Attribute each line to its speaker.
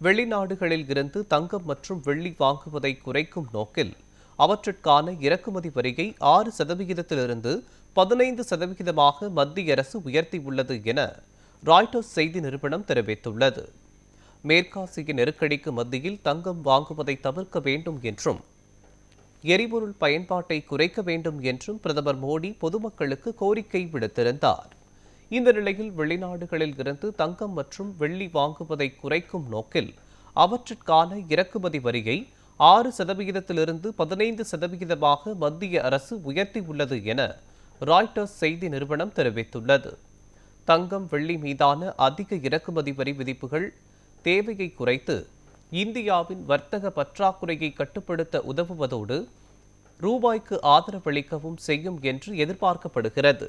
Speaker 1: வெளிநாடுகளில் இருந்து தங்கம் மற்றும் வெள்ளி வாங்குவதை குறைக்கும் நோக்கில் அவற்றிற்கான இறக்குமதி வரியை 6%-இலிருந்து 15%-ஆக மத்திய அரசு உயர்த்தியுள்ளது என ராய்ட்டர்ஸ் செய்தி நிறுவனம் தெரிவித்துள்ளது. மேற்காசிய நெருக்கடிக்கு மத்தியில் தங்கம் வாங்குவதை தவிர்க்க வேண்டும் என்றும் எரிபொருள் பயன்பாட்டை குறைக்க வேண்டும் என்றும் பிரதமர் மோடி பொதுமக்களுக்கு கோரிக்கை விடுத்திருந்தார். இந்த நிலையில் வெளிநாடுகளில் இருந்து தங்கம் மற்றும் வெள்ளி வாங்குவதை குறைக்கும் நோக்கில் அவற்றிற்கான இறக்குமதி வரியை 6%-இலிருந்து 15%-ஆக மத்திய அரசு உயர்த்தியுள்ளது என ராய்ட்டர்ஸ் செய்தி நிறுவனம் தெரிவித்துள்ளது. தங்கம் வெள்ளி மீதான அதிக இறக்குமதி வரி விதிப்புகள் தேவையை குறைத்து இந்தியாவின் வர்த்தக பற்றாக்குறையை கட்டுப்படுத்த உதவுவதோடு ரூபாய்க்கு ஆதரவளிக்கவும் செய்யும் என்று எதிர்பார்க்கப்படுகிறது.